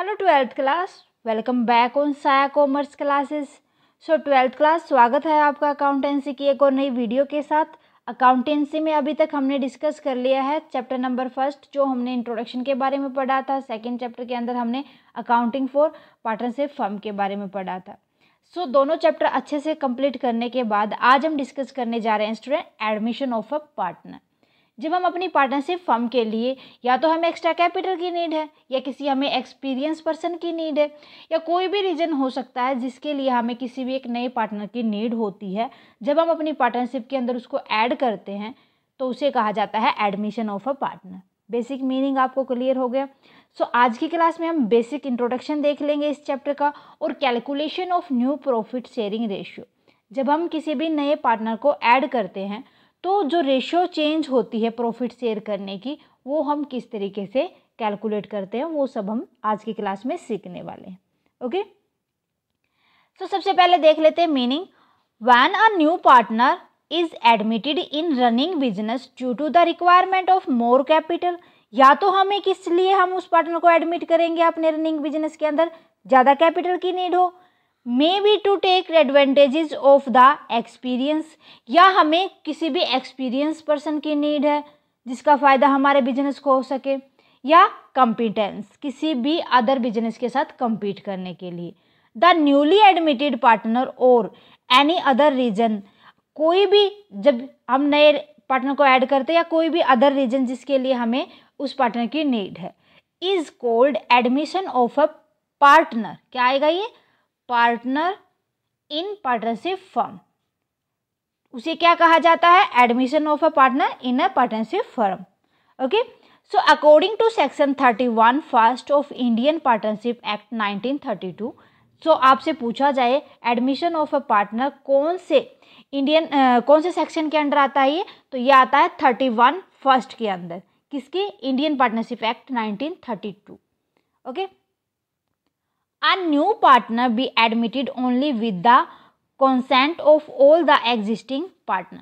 Hello 12th class, welcome back on साया commerce classes. सो 12th class, स्वागत है आपका अकाउंटेंसी की एक और नई वीडियो के साथ। अकाउंटेंसी में अभी तक हमने डिस्कस कर लिया है चैप्टर नंबर फर्स्ट, जो हमने इंट्रोडक्शन के बारे में पढ़ा था। सेकंड चैप्टर के अंदर हमने अकाउंटिंग फॉर पार्टनरशिप फर्म के बारे में पढ़ा था। सो दोनों चैप्टर अच्छे से कंप्लीट करने के बाद आज हम डिस्कस करने जा रहे हैं student admission of a partner. जब हम अपनी पार्टनरशिप फर्म के लिए या तो हमें एक्स्ट्रा कैपिटल की नीड है, या किसी हमें एक्सपीरियंस पर्सन की नीड है, या कोई भी रीज़न हो सकता है जिसके लिए हमें किसी भी एक नए पार्टनर की नीड होती है, जब हम अपनी पार्टनरशिप के अंदर उसको ऐड करते हैं तो उसे कहा जाता है admission of a partner. Basic meaning आपको क्लियर हो गया। सो आज की क्लास में हम बेसिक इंट्रोडक्शन देख लेंगे इस चैप्टर का, और calculation of new profit sharing ratio. जब हम किसी भी नए पार्टनर को ऐड करते हैं तो जो रेशियो चेंज होती है प्रॉफिट शेयर करने की, वो हम किस तरीके से कैलकुलेट करते हैं, वो सब हम आज की क्लास में सीखने वाले हैं। ओके, तो सबसे पहले देख लेते हैं meaning. When a new partner is admitted in running business due to the requirement of more capital, या तो हमें किस लिए हम उस पार्टनर को एडमिट करेंगे अपने रनिंग बिजनेस के अंदर, ज़्यादा कैपिटल की नीड हो, maybe to take advantages of the experience, या हमें किसी भी एक्सपीरियंस पर्सन की नीड है जिसका फ़ायदा हमारे बिजनेस को हो सके, या कॉम्पिटेंस, किसी भी अदर बिजनेस के साथ compete करने के लिए। द न्यूली एडमिटेड पार्टनर और एनी अदर रीजन, कोई भी जब हम नए पार्टनर को ऐड करते हैं या कोई भी अदर रीजन जिसके लिए हमें उस पार्टनर की नीड है, is called admission of a partner. क्या आएगा ये? Partner in partnership firm. उसे क्या कहा जाता है? Admission of a partner in a partnership firm. Okay, so according to section 31 first of Indian partnership act 1932, so आपसे पूछा जाए एडमिशन ऑफ अ पार्टनर कौन से सेक्शन के अंडर आता है ये, तो ये आता है 31 फर्स्ट के अंदर। किसके? Indian partnership act 1932। Okay, A new partner be admitted only with the consent of all the existing partner।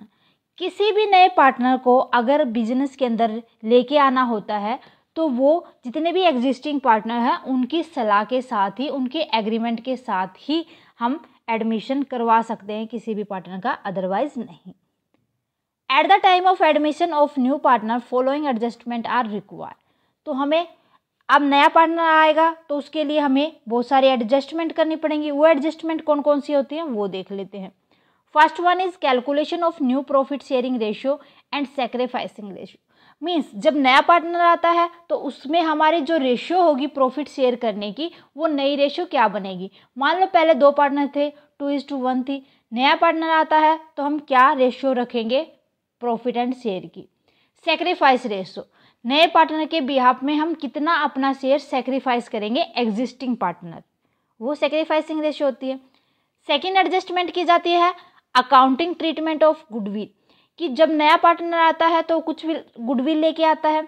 किसी भी नए पार्टनर को अगर बिजनेस के अंदर लेके आना होता है तो वो जितने भी एग्जिस्टिंग पार्टनर हैं उनकी सलाह के साथ ही, उनके एग्रीमेंट के साथ ही हम एडमिशन करवा सकते हैं किसी भी पार्टनर का, अदरवाइज नहीं। At the time of admission of new partner following adjustment are required. तो हमें अब नया पार्टनर आएगा तो उसके लिए हमें बहुत सारी एडजस्टमेंट करनी पड़ेंगी। वो एडजस्टमेंट कौन कौन सी होती हैं वो देख लेते हैं। First one is calculation of new profit sharing ratio and sacrificing ratio. Means जब नया पार्टनर आता है तो उसमें हमारी जो रेशियो होगी प्रॉफिट शेयर करने की, वो नई रेशियो क्या बनेगी। मान लो पहले 2 पार्टनर थे, 2:1 थी। नया पार्टनर आता है तो हम क्या रेशियो रखेंगे प्रॉफिट एंड शेयर की? Sacrifice ratio. नए पार्टनर के बिहाफ में हम कितना अपना शेयर सेक्रीफाइस करेंगे एग्जिस्टिंग पार्टनर, वो सेक्रीफाइसिंग रेशियो होती है। सेकंड एडजस्टमेंट की जाती है अकाउंटिंग ट्रीटमेंट ऑफ गुडविल, कि जब नया पार्टनर आता है तो कुछ गुडविल लेके आता है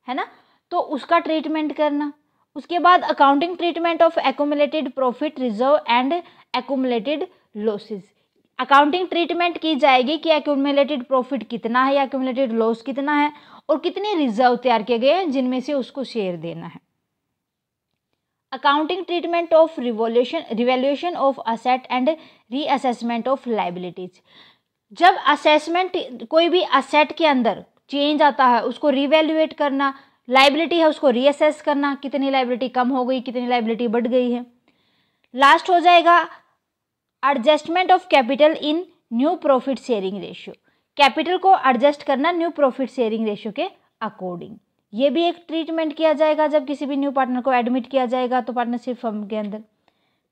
ना, तो उसका ट्रीटमेंट करना। उसके बाद accounting treatment of accumulated profit reserve and accumulated losses. Accounting treatment की जाएगी कि एक्यूमुलेटेड प्रॉफिट कितना है या एक्यूमुलेटेड लॉस कितना है, और कितने रिजर्व तैयार किए गए हैं जिनमें से उसको शेयर देना है। Accounting treatment of revaluation of asset and reassessment of liabilities. जब असेसमेंट, कोई भी असेट के अंदर चेंज आता है उसको रिवैल्यूएट करना, लायबिलिटी है उसको रीअसेस करना, कितनी लायबिलिटी कम हो गई, कितनी लायबिलिटी बढ़ गई है। लास्ट हो जाएगा adjustment of capital in new profit sharing ratio. Capital को एडजस्ट करना न्यू प्रॉफिट शेयरिंग रेशियो के अकॉर्डिंग। ये भी एक ट्रीटमेंट किया जाएगा जब किसी भी न्यू पार्टनर को एडमिट किया जाएगा तो पार्टनरशिप फर्म के अंदर।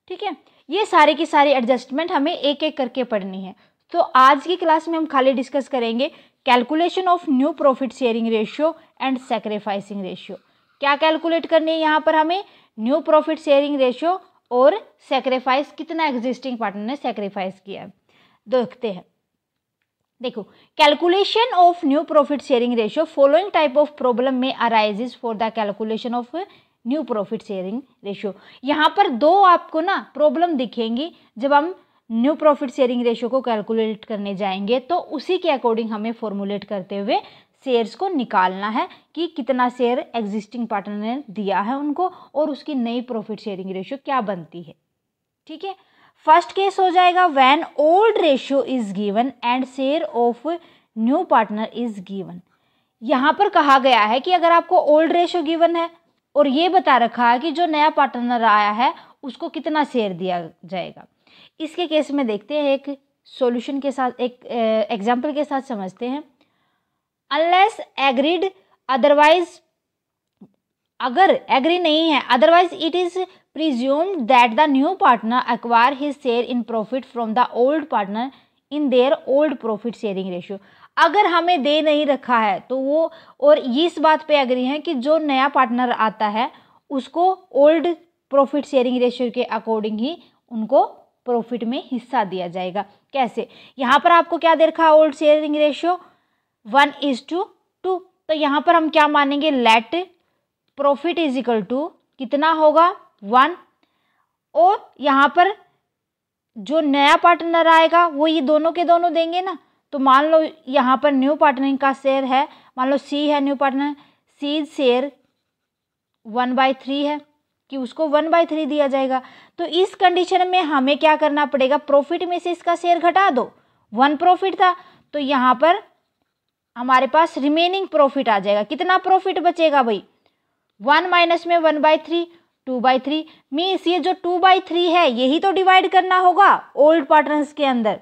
ठीक है, ये सारी की सारी एडजस्टमेंट हमें एक एक करके पढ़नी है। तो आज की क्लास में हम खाली डिस्कस करेंगे calculation of new profit sharing ratio and sacrificing ratio. क्या कैलकुलेट करनी है यहाँ पर हमें? न्यू प्रॉफिट शेयरिंग रेशियो और सैक्रिफाइस, कितना एग्जिस्टिंग पार्टनर ने सैक्रिफाइस किया है, देखते हैं। देखो, calculation of new profit sharing ratio, following type of problem में arises for the calculation of new profit sharing ratio. यहाँ पर 2 आपको ना प्रॉब्लम दिखेंगी जब हम न्यू प्रॉफिट शेयरिंग रेशियो को कैलकुलेट करने जाएंगे, तो उसी के अकॉर्डिंग हमें फॉर्मुलेट करते हुए शेयर्स को निकालना है कि कितना शेयर एग्जिस्टिंग पार्टनर ने दिया है उनको और उसकी नई प्रॉफिट शेयरिंग रेशियो क्या बनती है। ठीक है, फर्स्ट केस हो जाएगा when old ratio is given and share of new partner is given. यहाँ पर कहा गया है कि अगर आपको ओल्ड रेशियो गिवन है और ये बता रखा है कि जो नया पार्टनर आया है उसको कितना शेयर दिया जाएगा। इसके केस में देखते हैं, एक सॉल्यूशन के साथ, एक एग्जाम्पल के साथ समझते हैं। अनलेस एग्रीड अदरवाइज, अगर एग्री नहीं है, otherwise it is presumed that the new partner acquire his share in profit from the old partner in their old profit sharing ratio. अगर हमें दे नहीं रखा है तो वो, और इस बात पे एग्री है कि जो नया पार्टनर आता है उसको ओल्ड प्रॉफिट शेयरिंग रेशियो के अकॉर्डिंग ही उनको प्रॉफिट में हिस्सा दिया जाएगा। कैसे, यहाँ पर आपको क्या दे रखा है, ओल्ड शेयरिंग रेशियो 1:2। तो यहाँ पर हम क्या मानेंगे, let profit is equal to कितना होगा 1, और यहाँ पर जो नया पार्टनर आएगा वो ये दोनों के दोनों देंगे ना। तो मान लो यहाँ पर न्यू पार्टनर का शेयर है, मान लो सी है न्यू पार्टनर, सी शेयर 1/3 है कि उसको 1/3 दिया जाएगा। तो इस कंडीशन में हमें क्या करना पड़ेगा, प्रॉफिट में से इसका शेयर घटा दो, 1 प्रॉफिट था तो यहाँ पर हमारे पास रिमेनिंग प्रॉफिट आ जाएगा। कितना प्रॉफिट बचेगा भाई, 1 माइनस में 1/3, 2/3 मीन्स ये जो 2/3 है यही तो डिवाइड करना होगा ओल्ड पार्टनर्स के अंदर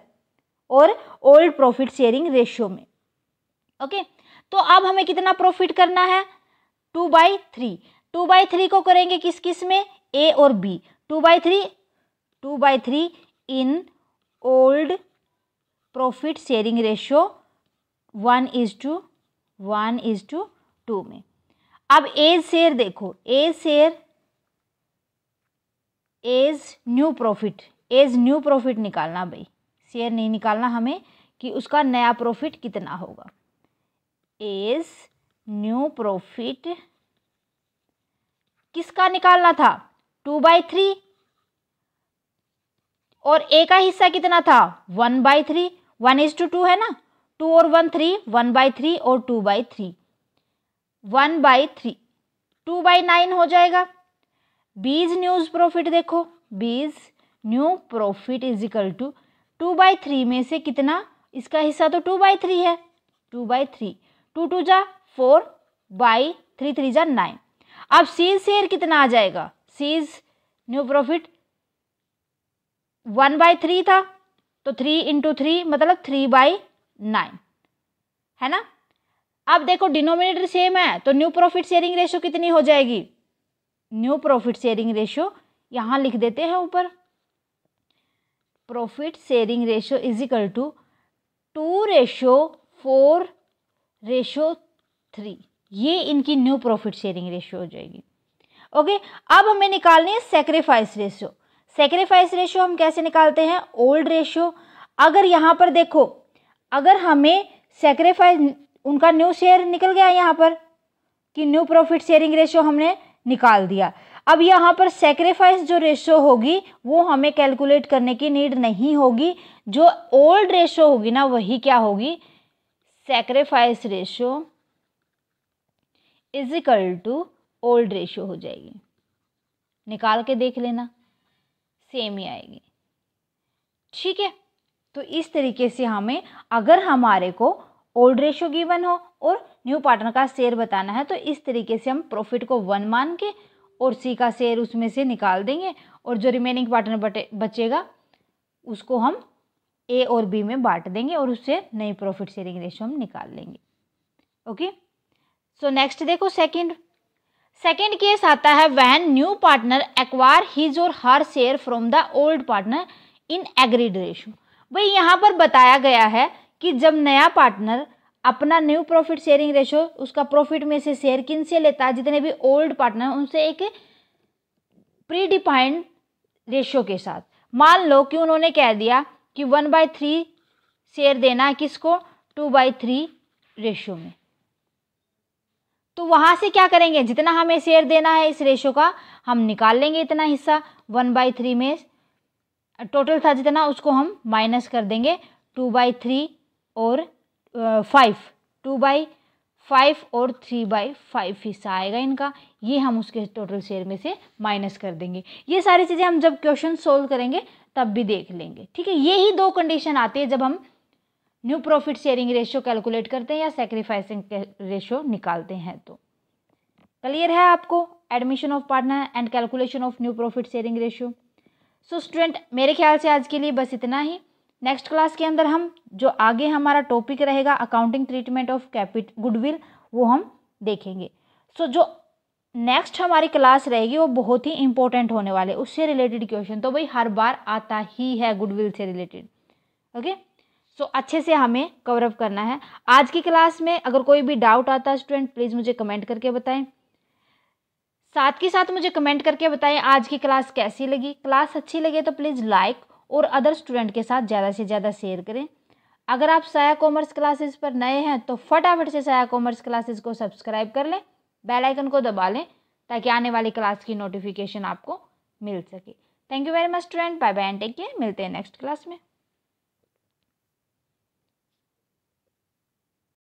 और ओल्ड प्रॉफिट शेयरिंग रेशियो में। ओके, तो अब हमें कितना प्रॉफिट करना है, 2/3। 2/3 को करेंगे किस किस में, ए और B. 2/3 in old profit sharing ratio 1:2 में। अब एज शेयर देखो, as share as new profit निकालना भाई, शेयर नहीं निकालना हमें कि उसका नया प्रॉफिट कितना होगा। एज न्यू प्रॉफिट किसका निकालना था, 2/3, और ए का हिस्सा कितना था 1/3, 1:2 है ना, 2 और 1 3, 1/3 और 2/3, 1/3, 2/9 हो जाएगा। बीज न्यूज प्रॉफिट देखो, B's new profit is equal to 2/3 में से कितना, इसका हिस्सा तो 2/3 है, 2/3, 2 2 जा 4, 3 3 जा 9। अब सीज शेयर कितना आ जाएगा, सीज न्यू प्रॉफिट 1/3 था तो 3 × 3 मतलब 3/9 है ना। अब देखो डिनोमिनेटर सेम है तो न्यू प्रॉफिट शेयरिंग रेशियो कितनी हो जाएगी, न्यू प्रॉफिट शेयरिंग रेशियो यहाँ लिख देते हैं ऊपर, profit sharing ratio is equal to 2:4:3, ये इनकी न्यू प्रॉफिट शेयरिंग रेशियो हो जाएगी। ओके, अब हमें निकालनी है सेक्रीफाइस रेशियो। सेक्रीफाइस रेशियो हम कैसे निकालते हैं, ओल्ड रेशियो। अगर यहाँ पर देखो, अगर हमें सेक्रीफाइस, उनका न्यू शेयर निकल गया यहाँ पर कि न्यू प्रॉफिट शेयरिंग रेशियो हमने निकाल दिया। अब यहाँ पर सेक्रीफाइस जो रेशियो होगी वो हमें कैलकुलेट करने की नीड नहीं होगी, जो ओल्ड रेशियो होगी ना वही क्या होगी, sacrifice ratio is equal to old ratio हो जाएगी। निकाल के देख लेना, सेम ही आएगी। ठीक है, तो इस तरीके से हमें, अगर हमारे को ओल्ड रेशियो गिवन हो और न्यू पार्टनर का शेयर बताना है तो इस तरीके से हम प्रॉफिट को 1 मान के और सी का शेयर उसमें से निकाल देंगे और जो रिमेनिंग पार्टनर बचेगा उसको हम ए और बी में बांट देंगे और उससे नई प्रॉफिट शेयरिंग रेशियो हम निकाल लेंगे। ओके, सो नेक्स्ट देखो, सेकंड केस आता है when new partner acquire his और her share from the old partner in agreed ratio. भाई यहाँ पर बताया गया है कि जब नया पार्टनर अपना न्यू प्रॉफिट शेयरिंग रेशियो, उसका प्रॉफिट में से शेयर किन से लेता है, जितने भी ओल्ड पार्टनर उनसे एक प्री डिफाइंड रेशियो के साथ। मान लो कि उन्होंने कह दिया कि 1/3 शेयर देना है किसको, 2/3 रेशियो में, तो वहां से क्या करेंगे, जितना हमें शेयर देना है इस रेशियो का हम निकाल लेंगे, इतना हिस्सा 1/3 में टोटल था जितना उसको हम माइनस कर देंगे, 2/3 और 5, 5 और 3/5 हिस्सा आएगा इनका, ये हम उसके टोटल शेयर में से माइनस कर देंगे। ये सारी चीज़ें हम जब क्वेश्चन सोल्व करेंगे तब भी देख लेंगे, ठीक है। ये ही दो कंडीशन आती है जब हम new profit sharing ratio calculate करते हैं या सेक्रीफाइसिंग रेशियो निकालते हैं। तो क्लियर है आपको admission of partner and calculation of new profit sharing ratio. So student, मेरे ख्याल से आज के लिए बस इतना ही। नेक्स्ट क्लास के अंदर हम जो आगे हमारा टॉपिक रहेगा अकाउंटिंग ट्रीटमेंट ऑफ गुडविल, वो हम देखेंगे। सो जो नेक्स्ट हमारी क्लास रहेगी वो बहुत ही इंपॉर्टेंट होने वाले, उससे रिलेटेड क्वेश्चन तो भाई हर बार आता ही है गुडविल से रिलेटेड। ओके, सो अच्छे से हमें कवर अप करना है। आज की क्लास में अगर कोई भी डाउट आता है स्टूडेंट, प्लीज़ मुझे कमेंट करके बताएं। साथ के साथ मुझे कमेंट करके बताएं आज की क्लास कैसी लगी। क्लास अच्छी लगे तो प्लीज़ लाइक और अदर स्टूडेंट के साथ ज़्यादा से ज़्यादा शेयर करें। अगर आप साया कॉमर्स क्लासेस पर नए हैं तो फटाफट से साया कॉमर्स क्लासेस को सब्सक्राइब कर लें, बेल आइकन को दबा लें ताकि आने वाली क्लास की नोटिफिकेशन आपको मिल सके। Thank you very much student, bye bye and take care. मिलते हैं नेक्स्ट क्लास में।